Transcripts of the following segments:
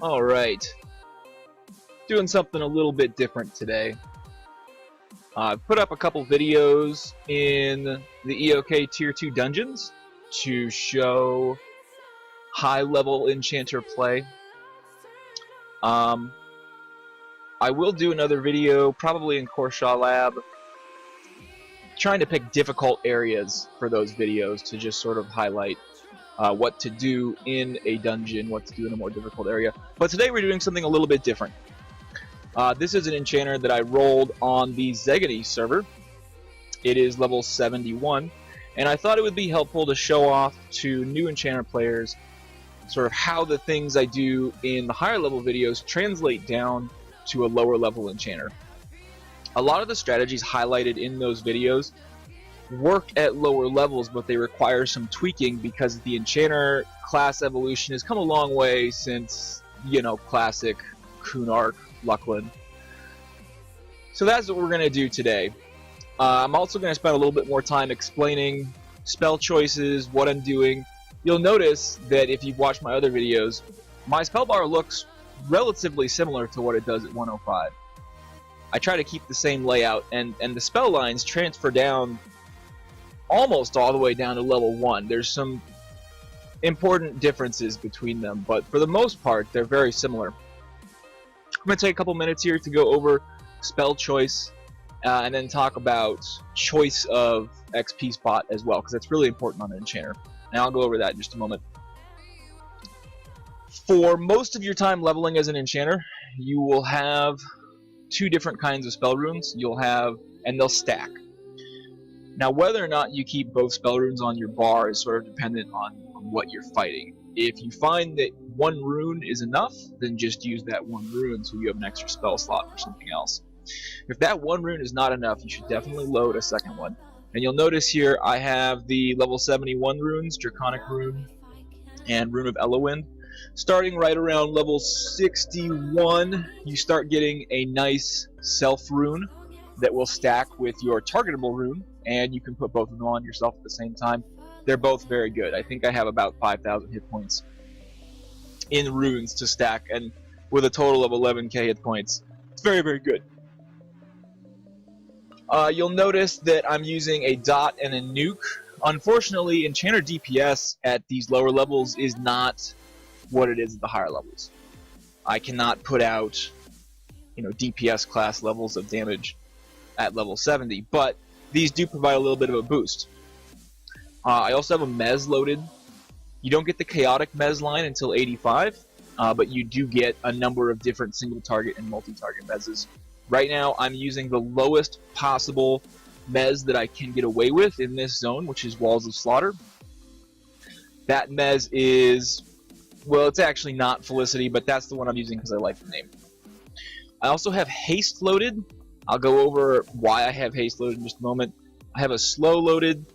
Alright, doing something a little bit different today. I've put up a couple videos in the EOK Tier 2 dungeons to show high-level Enchanter play. I will do another video, probably in Korshaw Lab, trying to pick difficult areas for those videos to just sort of highlight what to do in a dungeon, what to do in a more difficult area. But today we're doing something a little bit different. This is an Enchanter that I rolled on the Xegony server. It is level 71, and I thought it would be helpful to show off to new Enchanter players sort of how the things I do in the higher level videos translate down to a lower level Enchanter. A lot of the strategies highlighted in those videos work at lower levels, but they require some tweaking because the Enchanter class evolution has come a long way since, you know, classic Kunark, Lucklin. So that's what we're going to do today. I'm also going to spend a little bit more time explaining spell choices, what I'm doing. You'll notice that if you've watched my other videos, my spell bar looks relatively similar to what it does at 105. I try to keep the same layout, and the spell lines transfer down almost all the way down to level 1. There's some important differences between them, but for the most part, they're very similar. I'm going to take a couple minutes here to go over spell choice, and then talk about choice of XP spot as well, because that's really important on an Enchanter. And I'll go over that in just a moment. For most of your time leveling as an Enchanter, you will have two different kinds of spell runes. You'll have, and they'll stack. Now, whether or not you keep both spell runes on your bar is sort of dependent on what you're fighting. If you find that one rune is enough, then just use that one rune so you have an extra spell slot for something else. If that one rune is not enough, you should definitely load a second one. And you'll notice here I have the level 71 runes, Draconic Rune and Rune of Elowind. Starting right around level 61, you start getting a nice self rune that will stack with your targetable rune, and you can put both of them on yourself at the same time. They're both very good. I think I have about 5,000 hit points in runes to stack, and with a total of 11k hit points, it's very, very good. You'll notice that I'm using a dot and a nuke. Unfortunately, Enchanter DPS at these lower levels is not what it is at the higher levels. I cannot put out, you know, DPS class levels of damage at level 70, but these do provide a little bit of a boost. I also have a Mez loaded. You don't get the chaotic Mez line until 85, but you do get a number of different single target and multi-target Mezes. Right now, I'm using the lowest possible Mez that I can get away with in this zone, which is Walls of Slaughter. That Mez is, well, it's actually not Felicity, but that's the one I'm using because I like the name. I also have Haste loaded. I'll go over why I have Haste loaded in just a moment. I have a Slow loaded,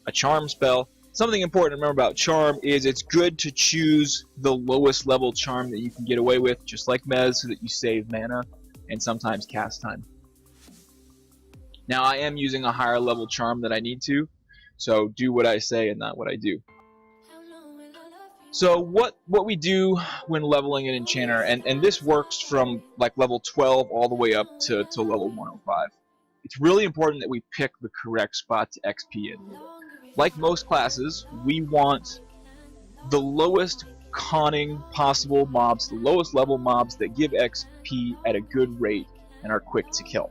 a Charm spell. Something important to remember about Charm is it's good to choose the lowest level Charm that you can get away with, just like Mez, so that you save mana and sometimes cast time. Now, I am using a higher level Charm that I need to, so do what I say and not what I do. So what we do when leveling an Enchanter, and this works from like level 12 all the way up to level 105. It's really important that we pick the correct spot to XP in. Like most classes, we want the lowest conning possible mobs, the lowest level mobs that give XP at a good rate and are quick to kill.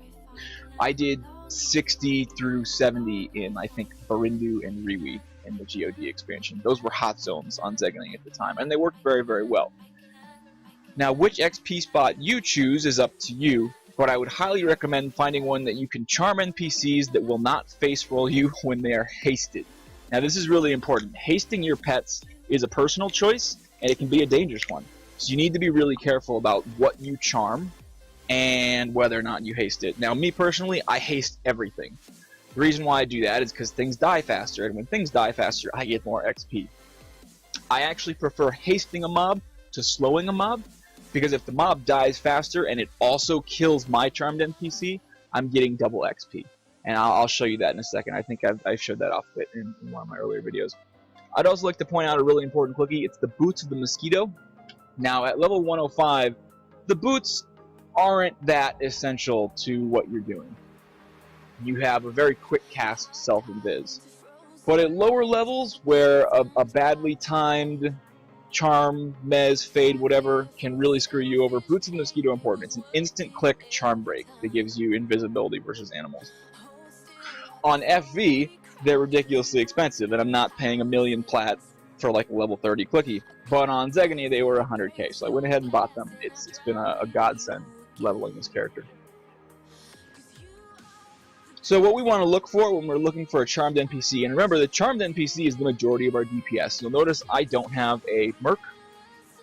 I did 60 through 70 in, I think, Barindu and Riwi in the GOD expansion. Those were hot zones on Xegony at the time, and they worked very, very well. Now, which XP spot you choose is up to you, but I would highly recommend finding one that you can charm NPCs that will not face roll you when they are hasted. Now, this is really important. Hasting your pets is a personal choice, and it can be a dangerous one. So you need to be really careful about what you charm and whether or not you haste it. Now, me personally, I haste everything. The reason why I do that is because things die faster, and when things die faster, I get more XP. I actually prefer hasting a mob to slowing a mob, because if the mob dies faster and it also kills my charmed NPC, I'm getting double XP. And I'll show you that in a second. I think I've showed that off a bit in one of my earlier videos. I'd also like to point out a really important clicky. It's the Boots of the Mosquito. Now at level 105, the boots aren't that essential to what you're doing. You have a very quick cast self-invis. But at lower levels, where a badly timed charm, mez, fade, whatever, can really screw you over, Boots of the Mosquito are important. It's an instant click charm break that gives you invisibility versus animals. On FV, they're ridiculously expensive, and I'm not paying a million plat for like a level 30 clicky. But on Xegony, they were 100k, so I went ahead and bought them. It's been a godsend leveling this character. So what we want to look for when we're looking for a charmed NPC, and remember the charmed NPC is the majority of our DPS. You'll notice I don't have a Merc.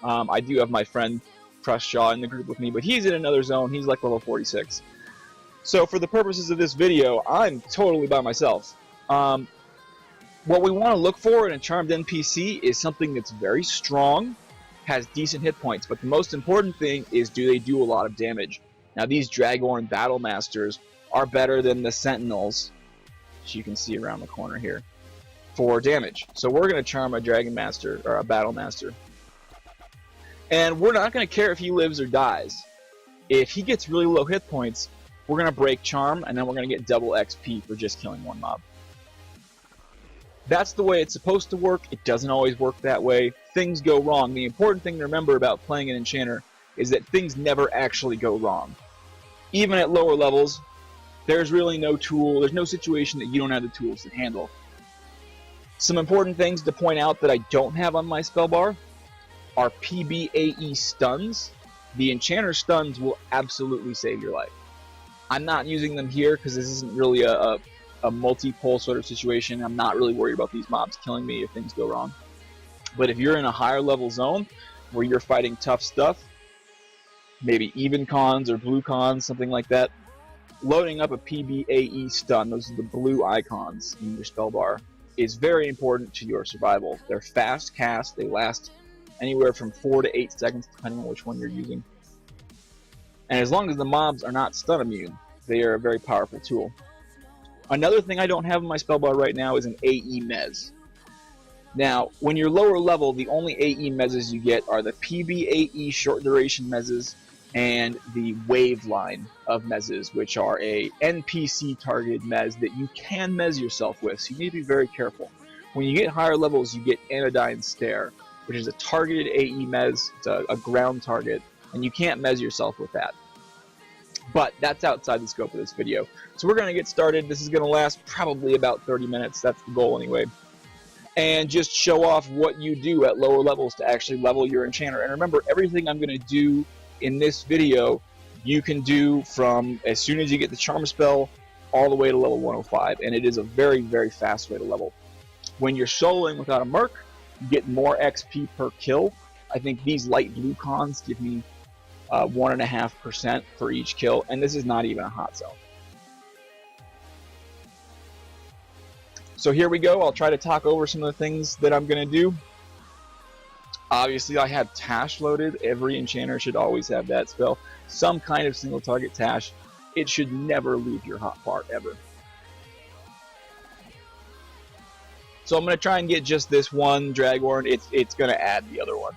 I do have my friend Pressjaw in the group with me, but he's in another zone. He's like level 46. So for the purposes of this video, I'm totally by myself. What we want to look for in a charmed NPC is something that's very strong, has decent hit points, but the most important thing is, do they do a lot of damage? Now these Dragorn Battle Masters are better than the Sentinels, which you can see around the corner here, for damage. So we're going to charm a Dragon Master, or a Battle Master. And we're not going to care if he lives or dies. If he gets really low hit points, we're going to break charm, and then we're going to get double XP for just killing one mob. That's the way it's supposed to work. It doesn't always work that way. Things go wrong. The important thing to remember about playing an Enchanter is that things never actually go wrong. Even at lower levels, there's really no tool, there's no situation that you don't have the tools to handle. Some important things to point out that I don't have on my spell bar are PBAE stuns. The Enchanter stuns will absolutely save your life. I'm not using them here because this isn't really a multi-pole sort of situation. I'm not really worried about these mobs killing me if things go wrong. But if you're in a higher level zone where you're fighting tough stuff, maybe even cons or blue cons, something like that, loading up a PBAE stun, those are the blue icons in your spell bar, is very important to your survival. They're fast cast, they last anywhere from 4 to 8 seconds depending on which one you're using. And as long as the mobs are not stun immune, they are a very powerful tool. Another thing I don't have in my spell bar right now is an AE Mez. Now, when you're lower level, the only AE Mezes you get are the PBAE short duration Mezes and the wave line of Mezes, which are a NPC targeted Mez that you can Mez yourself with, so you need to be very careful. When you get higher levels, you get Anodyne Stare, which is a targeted AE Mez. It's a ground target, and you can't Mez yourself with that. But that's outside the scope of this video. So we're going to get started. This is going to last probably about 30 minutes. That's the goal anyway. And just show off what you do at lower levels to actually level your Enchanter. And remember, everything I'm going to do in this video, you can do from as soon as you get the Charm spell all the way to level 105. And it is a very, very fast way to level. When you're soloing without a Merc, you get more XP per kill. I think these light blue cons give me 1.5% for each kill, and this is not even a hot zone. So here we go. I'll try to talk over some of the things that I'm going to do. Obviously, I have Tash loaded. Every Enchanter should always have that spell. Some kind of single target Tash. It should never leave your hotbar, ever. So I'm going to try and get just this one Dragorn. It's going to add the other one.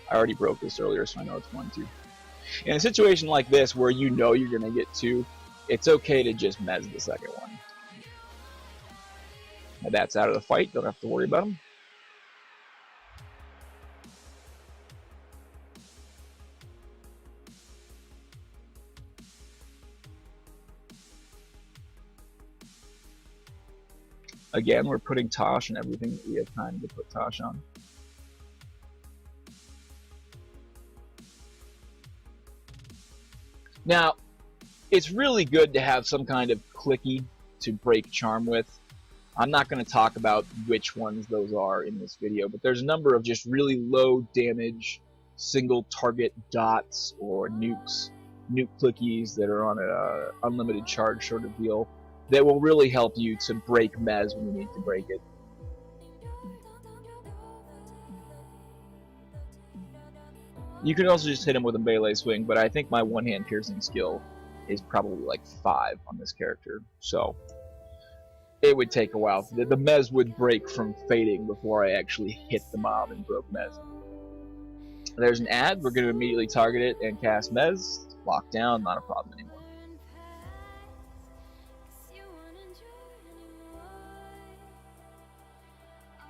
I already broke this earlier, so I know it's 1, 2. In a situation like this, where you know you're going to get 2, it's okay to just mez the second one. Now that's out of the fight, don't have to worry about them. Again, we're putting Tosh and everything that we have time to put Tosh on. Now, it's really good to have some kind of clicky to break charm with. I'm not going to talk about which ones those are in this video, but there's a number of just really low damage, single target dots or nukes, nuke clickies that are on an unlimited charge sort of deal that will really help you to break mez when you need to break it. You can also just hit him with a melee swing, but I think my one-hand piercing skill is probably like 5 on this character, so it would take a while. The mez would break from fading before I actually hit the mob and broke mez. There's an ad. We're going to immediately target it and cast Mez. Lock down, not a problem anymore.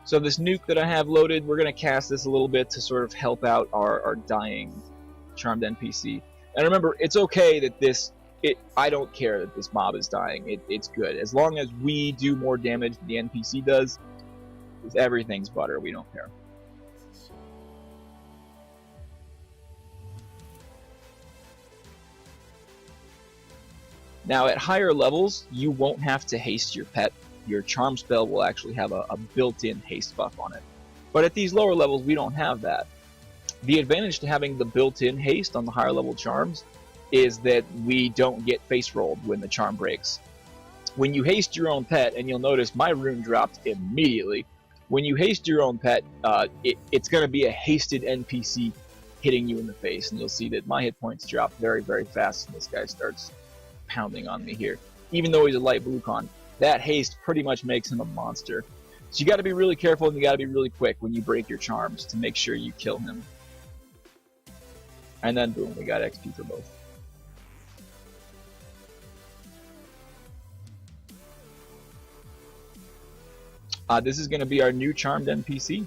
So this nuke that I have loaded, we're going to cast this a little bit to sort of help out our dying charmed NPC. And remember, it's okay that I don't care that this mob is dying. It's good. As long as we do more damage than the NPC does, everything's butter. We don't care. Now at higher levels, you won't have to haste your pet. Your charm spell will actually have a built-in haste buff on it. But at these lower levels, we don't have that. The advantage to having the built-in haste on the higher level charms is that we don't get face rolled when the charm breaks. When you haste your own pet, and you'll notice my rune dropped immediately, when you haste your own pet, it's going to be a hasted NPC hitting you in the face, and you'll see that my hit points drop very, very fast, and this guy starts pounding on me here. Even though he's a light blue con, that haste pretty much makes him a monster. So you got to be really careful, and you got to be really quick when you break your charms to make sure you kill him. And then boom, we got XP for both. This is going to be our new charmed NPC.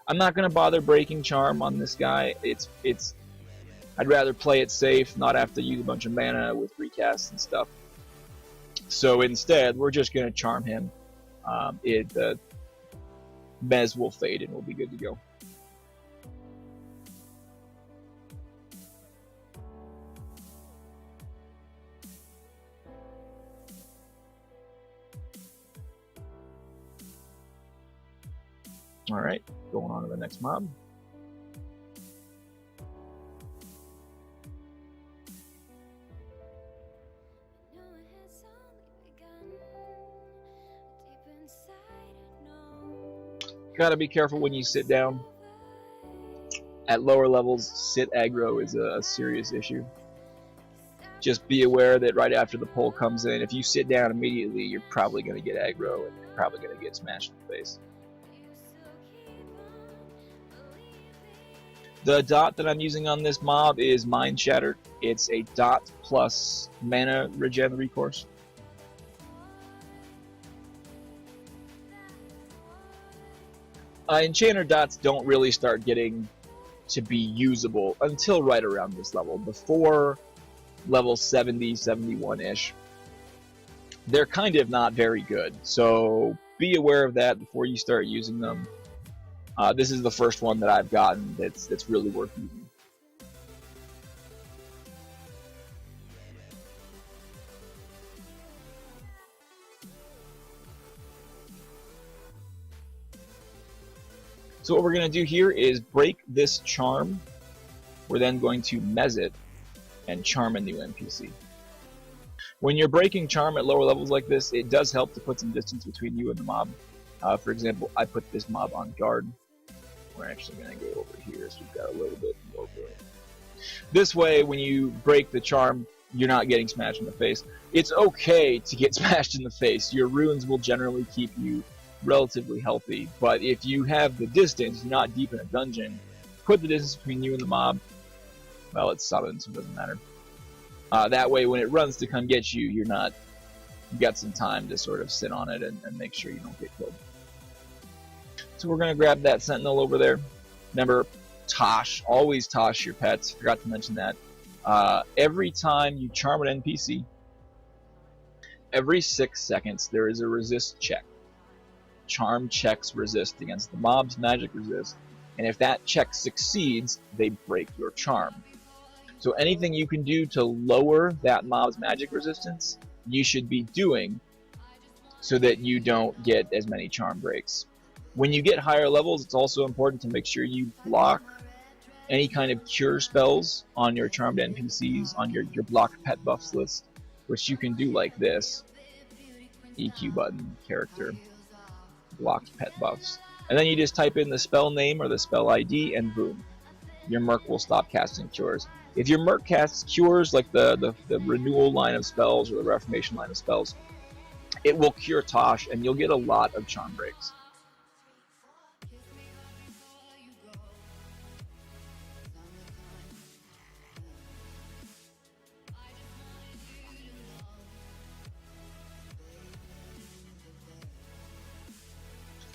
I'm not going to bother breaking charm on this guy. I'd rather play it safe, not have to use a bunch of mana with recasts and stuff. So instead, we're just going to charm him. The Mez will fade and we'll be good to go. Alright, going on to the next mob. Gotta be careful when you sit down. At lower levels, sit aggro is a serious issue. Just be aware that right after the pull comes in, if you sit down immediately, you're probably going to get aggro and you're probably going to get smashed in the face. The dot that I'm using on this mob is Mind Shattered. It's a dot plus mana regen recourse. Enchanter dots don't really start getting to be usable until right around this level. Before level 70, 71-ish, they're kind of not very good. So be aware of that before you start using them. This is the first one that I've gotten that's really worth using. So what we're going to do here is break this charm. We're then going to mez it and charm a new NPC. When you're breaking charm at lower levels like this, it does help to put some distance between you and the mob. For example, I put this mob on guard. We're actually going to go over here so we've got a little bit more room. This way, when you break the charm, you're not getting smashed in the face. It's okay to get smashed in the face. Your runes will generally keep you relatively healthy, but if you have the distance, you're not deep in a dungeon, put the distance between you and the mob. Well, it's summoned, so it doesn't matter. That way, when it runs to come get you, you got some time to sort of sit on it and make sure you don't get killed. So we're going to grab that sentinel over there. Remember, Tosh. Always Tosh your pets. Forgot to mention that. Every time you charm an NPC, every 6 seconds there is a resist check. Charm checks resist against the mob's magic resist, and if that check succeeds, they break your charm. So anything you can do to lower that mob's magic resistance, you should be doing so that you don't get as many charm breaks. When you get higher levels, it's also important to make sure you block any kind of cure spells on your charmed NPCs, on your block pet buffs list, which you can do like this. EQ button, character, blocked pet buffs. And then you just type in the spell name or the spell ID and boom, your Merc will stop casting cures. If your Merc casts cures like the renewal line of spells or the reformation line of spells, it will cure Tosh and you'll get a lot of charm breaks.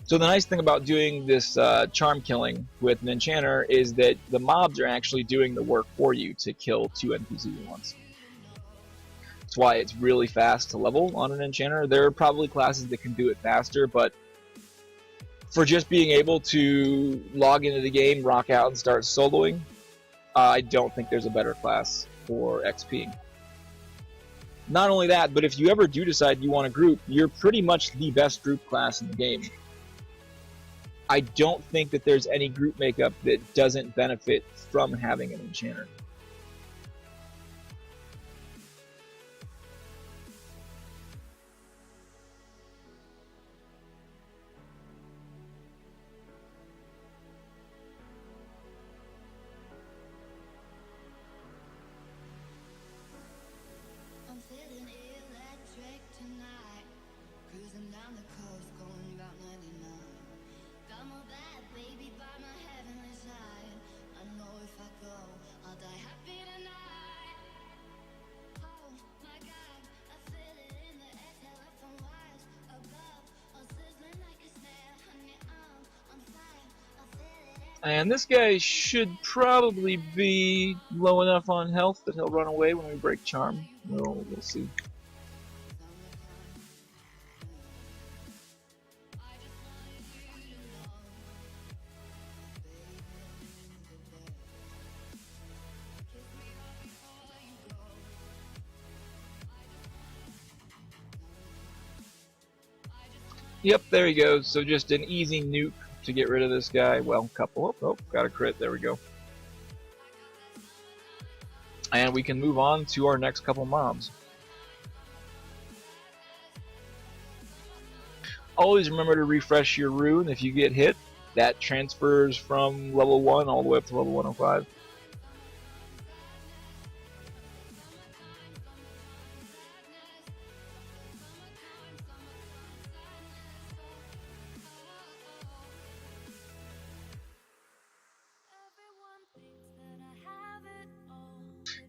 So the nice thing about doing this charm killing with an Enchanter is that the mobs are actually doing the work for you to kill 2 NPCs at once. That's why it's really fast to level on an Enchanter. There are probably classes that can do it faster, but for just being able to log into the game, rock out, and start soloing, I don't think there's a better class for XPing. Not only that, but if you ever do decide you want a group, you're pretty much the best group class in the game. I don't think that there's any group makeup that doesn't benefit from having an Enchanter. And this guy should probably be low enough on health that he'll run away when we break charm. We'll see. Yep, there he goes. So just an easy nuke to get rid of this guy. Well, couple. Oh, got a crit. There we go. And we can move on to our next couple mobs. Always remember to refresh your rune if you get hit. That transfers from level 1 all the way up to level 105.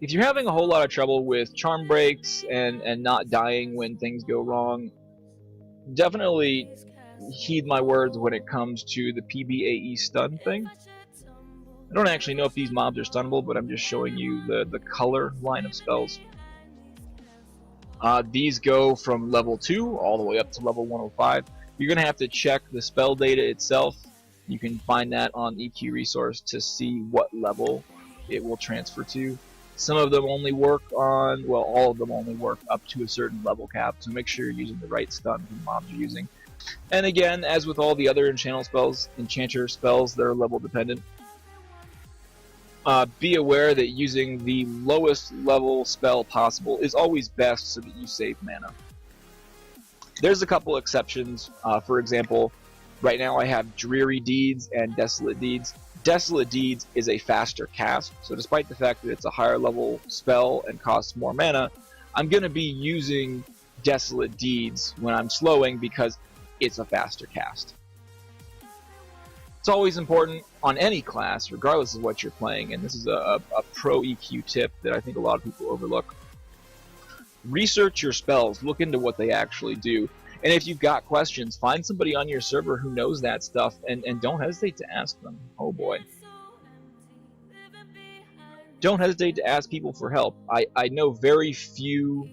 If you're having a whole lot of trouble with charm breaks and not dying when things go wrong, definitely heed my words when it comes to the PBAE stun thing. I don't actually know if these mobs are stunnable, but I'm just showing you the color line of spells. These go from level 2 all the way up to level 105. You're going to have to check the spell data itself. You can find that on EQ Resource to see what level it will transfer to. Some of them only work on, well, all of them only work up to a certain level cap, so make sure you're using the right stun for the mobs you're using. And again, as with all the other Enchanter spells that are level dependent, be aware that using the lowest level spell possible is always best so that you save mana. There's a couple exceptions. For example, right now I have Dreary Deeds and Desolate Deeds. Desolate Deeds is a faster cast, so despite the fact that it's a higher level spell and costs more mana, I'm going to be using Desolate Deeds when I'm slowing because it's a faster cast. It's always important on any class, regardless of what you're playing, and this is a pro EQ tip that I think a lot of people overlook. Research your spells, look into what they actually do, and if you've got questions, find somebody on your server who knows that stuff, and don't hesitate to ask them. Oh boy. Don't hesitate to ask people for help. I know very few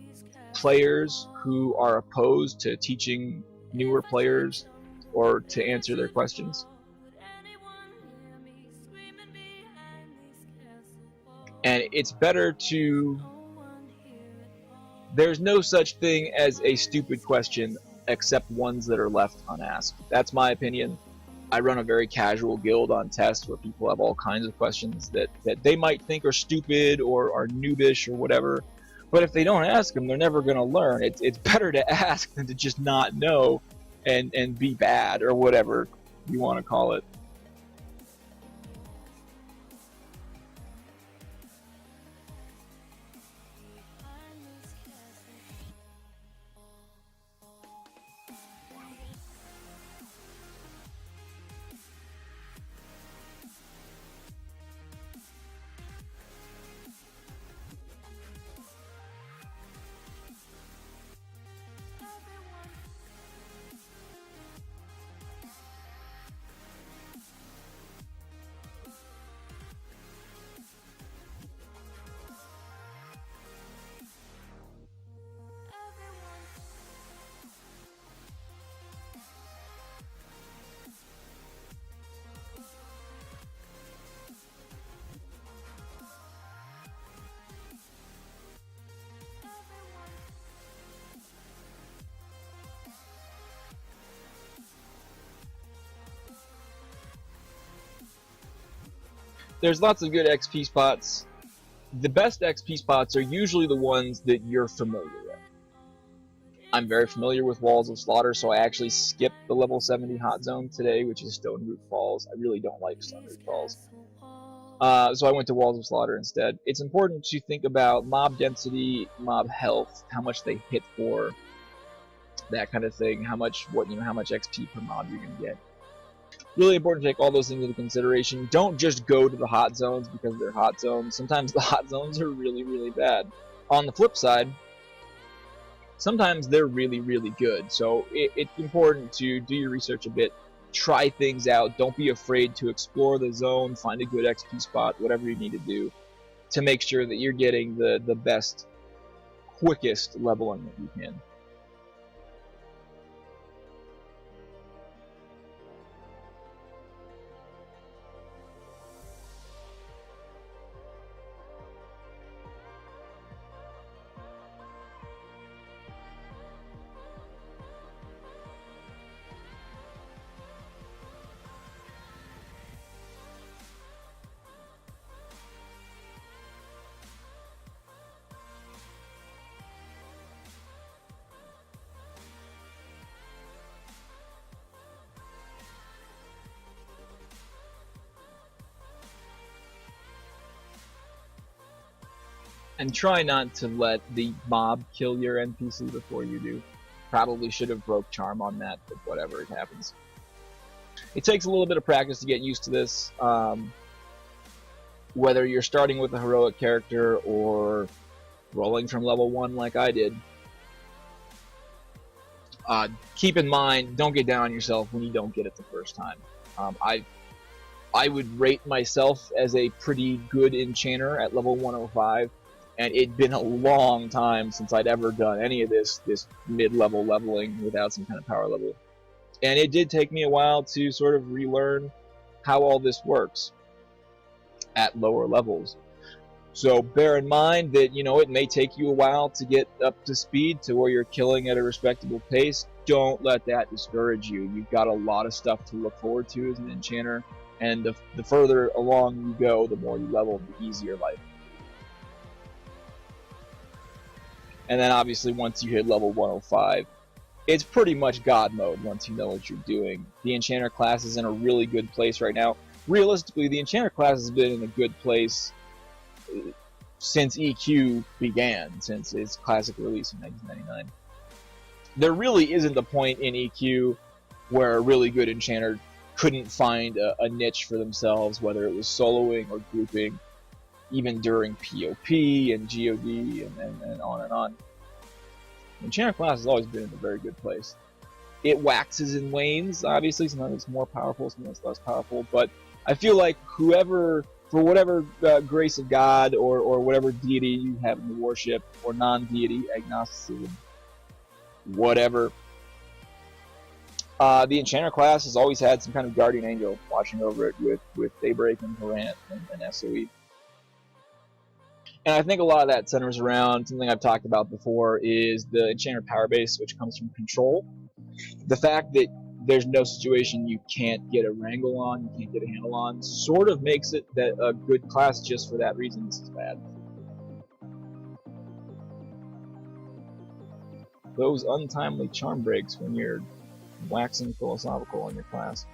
players who are opposed to teaching newer players or to answer their questions. And it's better to... There's no such thing as a stupid question except ones that are left unasked. That's my opinion. I run a very casual guild on test where people have all kinds of questions that they might think are stupid or are noobish or whatever. But if they don't ask them, they're never going to learn. It's better to ask than to just not know and be bad or whatever you want to call it. there's lots of good XP spots. The best XP spots are usually the ones that you're familiar with. I'm very familiar with Walls of Slaughter, so I actually skipped the level 70 hot zone today, which is Stone Root Falls. I really don't like Stone Root Falls. So I went to Walls of Slaughter instead. It's important to think about mob density, mob health, how much they hit for, that kind of thing, how much XP per mob you're going to get. Really important to take all those things into consideration. Don't just go to the hot zones because they're hot zones. Sometimes the hot zones are really, really bad. On the flip side, sometimes they're really, really good. So it's important to do your research a bit, try things out. Don't be afraid to explore the zone, find a good XP spot, whatever you need to do to make sure that you're getting the best, quickest leveling that you can. And try not to let the mob kill your NPC before you do. Probably should have broke charm on that, but whatever, it happens. It takes a little bit of practice to get used to this. Whether you're starting with a heroic character or rolling from level 1 like I did, keep in mind, don't get down on yourself when you don't get it the first time. I would rate myself as a pretty good enchanter at level 105. And it'd been a long time since I'd ever done any of this mid-level leveling without some kind of power level. And it did take me a while to sort of relearn how all this works at lower levels. So bear in mind that, it may take you a while to get up to speed to where you're killing at a respectable pace. Don't let that discourage you. You've got a lot of stuff to look forward to as an enchanter, and the further along you go, the more you level, the easier life. And then obviously once you hit level 105, it's pretty much God mode once you know what you're doing. The Enchanter class is in a really good place right now. Realistically, the Enchanter class has been in a good place since EQ began, since its classic release in 1999. There really isn't a point in EQ where a really good Enchanter couldn't find a niche for themselves, whether it was soloing or grouping, even during POP and GOD and on and on. The Enchanter class has always been in a very good place. It waxes and wanes, obviously. Sometimes it's more powerful, sometimes it's less powerful. But I feel like whoever, for whatever grace of God or whatever deity you have in the worship, or non-deity, agnosticism, whatever, the Enchanter class has always had some kind of guardian angel watching over it with Daybreak and Harant and SOE. And I think a lot of that centers around something I've talked about before, is the Enchanter power base, which comes from control. The fact that there's no situation you can't get a wrangle on, you can't get a handle on, sort of makes it that a good class just for that reason. This is bad. Those untimely charm breaks when you're waxing philosophical in your class.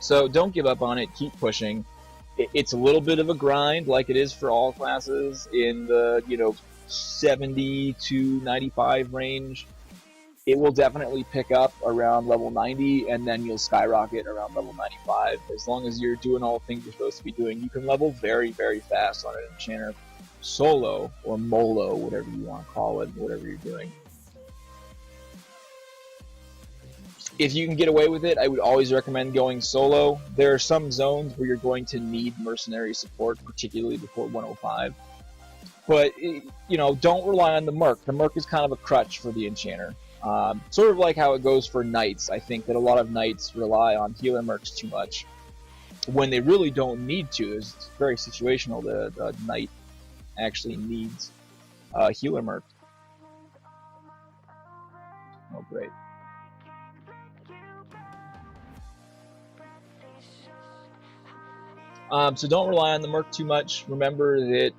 So don't give up on it, keep pushing. It's a little bit of a grind, like it is for all classes, in the 70 to 95 range. It will definitely pick up around level 90, and then you'll skyrocket around level 95. As long as you're doing all the things you're supposed to be doing, you can level very, very fast on an Enchanter solo, or molo, whatever you want to call it, whatever you're doing. If you can get away with it, I would always recommend going solo. There are some zones where you're going to need mercenary support, particularly before 105. But, don't rely on the Merc. The Merc is kind of a crutch for the Enchanter. Sort of like how it goes for Knights. I think that a lot of Knights rely on healer Mercs too much, when they really don't need to. It's very situational. The Knight actually needs healer Merc. Oh, great. So don't rely on the Merc too much. Remember that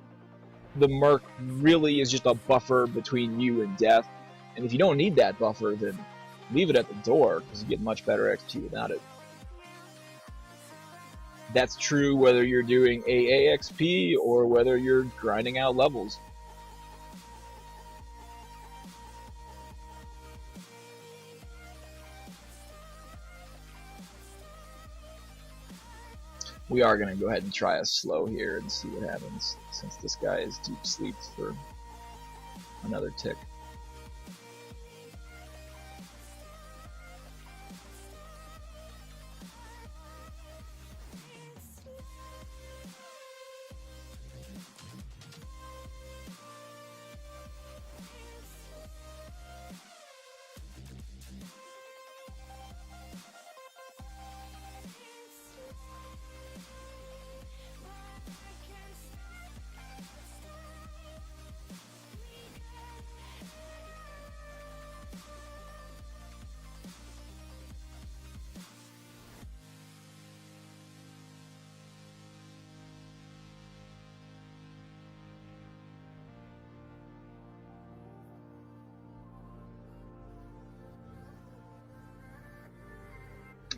the Merc really is just a buffer between you and death. And if you don't need that buffer, then leave it at the door, because you get much better XP without it. That's true whether you're doing AA XP or whether you're grinding out levels. We are going to go ahead and try a slow here and see what happens, since this guy is deep sleep for another tick.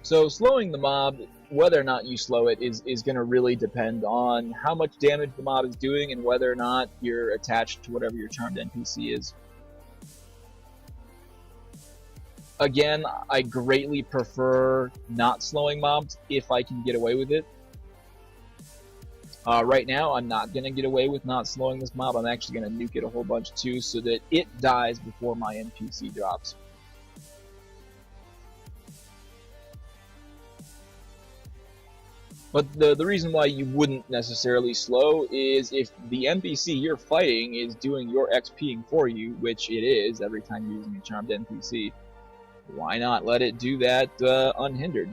So slowing the mob, whether or not you slow it, is going to really depend on how much damage the mob is doing and whether or not you're attached to whatever your charmed NPC is. Again, I greatly prefer not slowing mobs if I can get away with it. Right now, I'm not going to get away with not slowing this mob. I'm actually going to nuke it a whole bunch too, so that it dies before my NPC drops. But the reason why you wouldn't necessarily slow is if the NPC you're fighting is doing your XPing for you, which it is every time you're using a charmed NPC, why not let it do that unhindered?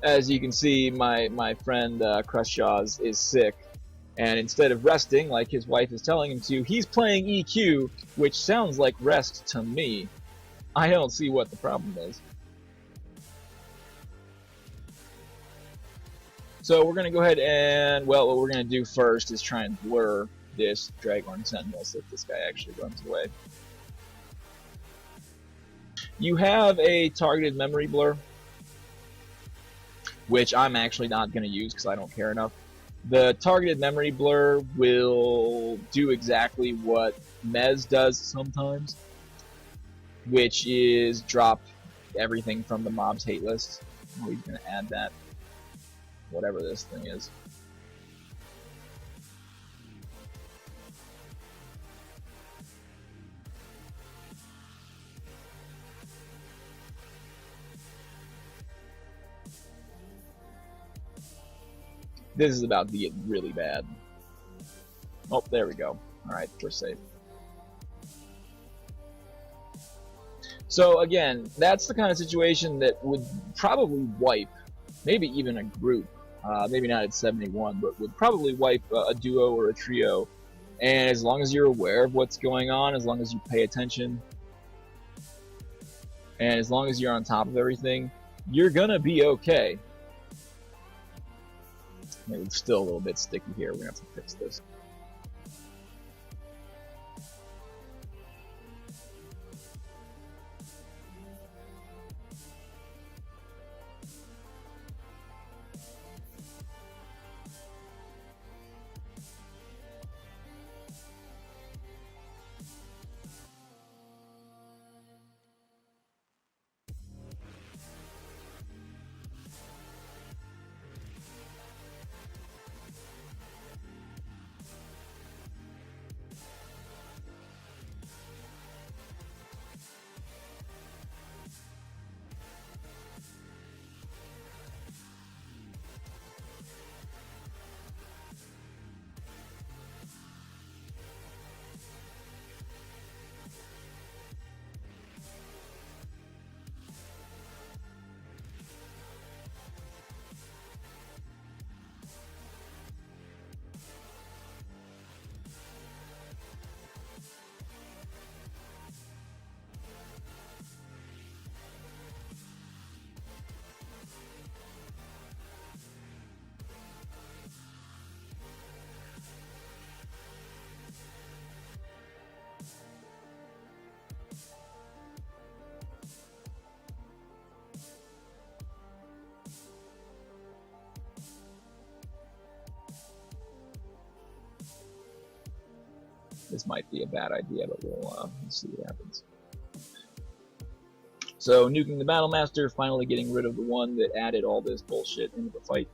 As you can see, my friend Crushjaws is sick. And instead of resting, like his wife is telling him to, he's playing EQ, which sounds like rest to me. I don't see what the problem is. So we're going to go ahead and, well, what we're going to do first is try and blur this Draghorn Sentinel so that this guy actually runs away. You have a targeted memory blur, which I'm actually not going to use because I don't care enough. The targeted memory blur will do exactly what Mez does sometimes, which is drop everything from the mob's hate list. Oh, he's going to add that, whatever this thing is. This is about to get really bad. Oh, there we go. Alright, we're safe. So again, that's the kind of situation that would probably wipe, maybe even a group, maybe not at 71, but would probably wipe a duo or a trio. And as long as you're aware of what's going on, as long as you pay attention, and as long as you're on top of everything, you're gonna be okay. Maybe it's still a little bit sticky here. We're gonna have to fix this. This might be a bad idea, but we'll see what happens. So, nuking the Battle Master, finally getting rid of the one that added all this bullshit into the fight.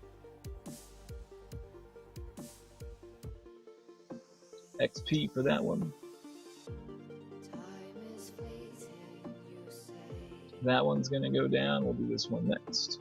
XP for that one. That one's gonna go down. We'll do this one next.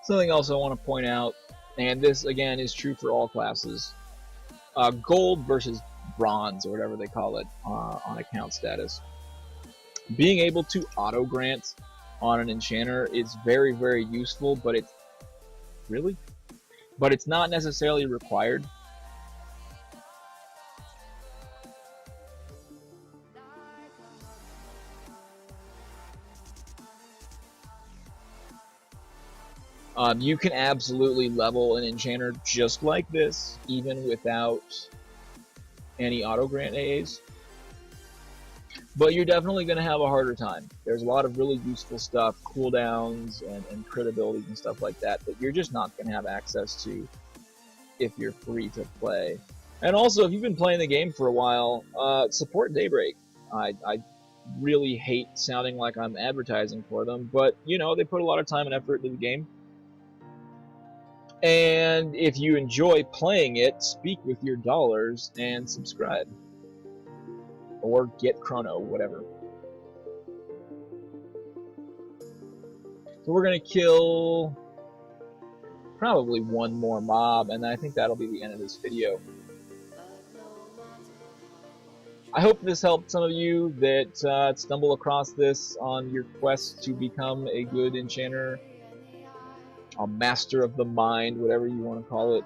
Something else I want to point out, and this again is true for all classes, gold versus bronze, or whatever they call it on account status. Being able to auto grant on an enchanter is very, very useful, but it's not necessarily required. You can absolutely level an enchanter just like this, even without any auto grant AAs. But you're definitely going to have a harder time. There's a lot of really useful stuff, cooldowns and crit abilities and stuff like that you're just not going to have access to if you're free to play. And also, if you've been playing the game for a while, support Daybreak. I really hate sounding like I'm advertising for them, but, you know, they put a lot of time and effort into the game. And if you enjoy playing it, speak with your dollars and subscribe. Or get Chrono, whatever. So we're going to kill probably one more mob, and I think that'll be the end of this video. I hope this helped some of you that stumble across this on your quest to become a good enchanter, a master of the mind, whatever you want to call it.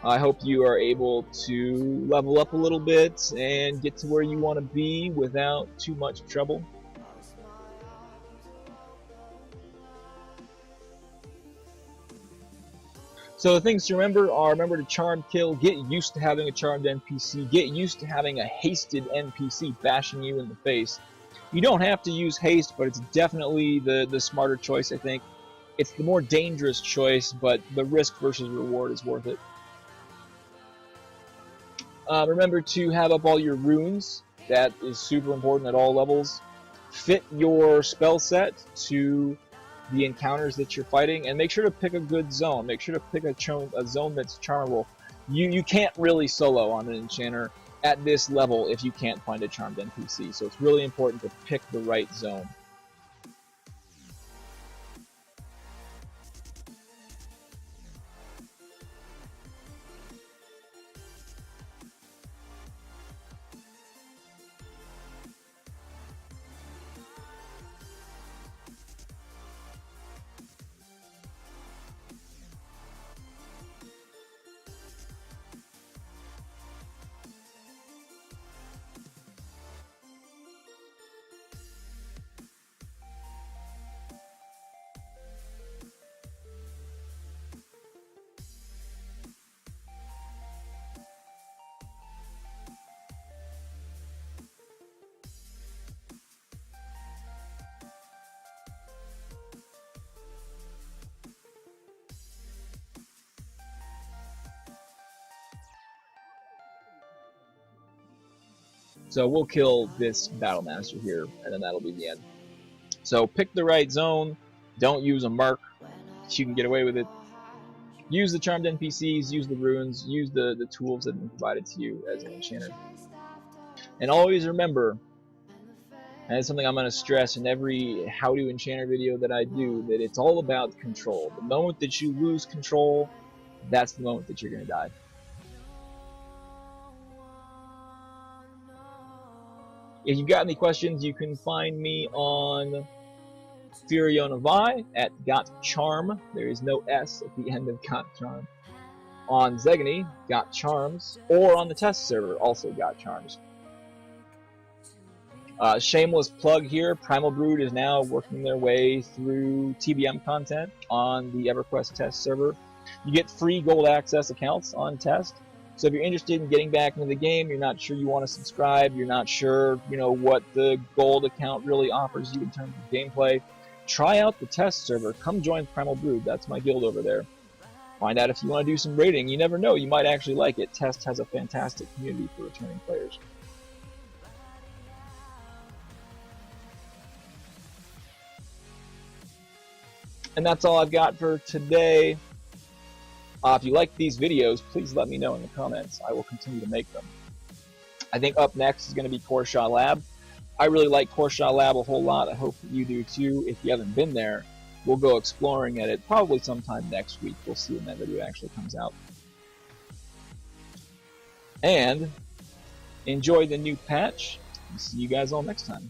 I hope you are able to level up a little bit and get to where you want to be without too much trouble. So the things to remember are, remember to charm kill, get used to having a charmed NPC, get used to having a hasted NPC bashing you in the face. You don't have to use haste, but it's definitely the smarter choice, I think. It's the more dangerous choice, but the risk versus reward is worth it. Remember to have up all your runes. That is super important at all levels. Fit your spell set to the encounters that you're fighting, and make sure to pick a good zone. Make sure to pick a zone that's charmable. You can't really solo on an enchanter at this level if you can't find a charmed NPC, so it's really important to pick the right zone. So we'll kill this Battle Master here, and then that'll be the end. So pick the right zone. Don't use a mark. You can get away with it. Use the charmed NPCs, use the runes, use the tools that have been provided to you as an enchanter. And always remember, and it's something I'm going to stress in every how to enchanter video that I do, that it's all about control. The moment that you lose control, that's the moment that you're going to die. If you've got any questions, you can find me on Furionavai at Got Charm. There is no S at the end of Got Charm. On Xegony, Got Charms, or on the test server, also Got Charms. Shameless plug here, Primal Brood is now working their way through TBM content on the Everquest test server. You get free gold access accounts on test. So if you're interested in getting back into the game, you're not sure you want to subscribe, you're not sure, what the gold account really offers you in terms of gameplay, try out the test server. Come join Primal Brood. That's my guild over there. Find out if you want to do some raiding. You never know, you might actually like it. Test has a fantastic community for returning players. And that's all I've got for today. If you like these videos, please let me know in the comments. I will continue to make them. I think up next is going to be Korsha Lab. I really like Korsha Lab a whole lot. I hope that you do too. If you haven't been there, we'll go exploring at it probably sometime next week. We'll see when that video actually comes out. And enjoy the new patch. See you guys all next time.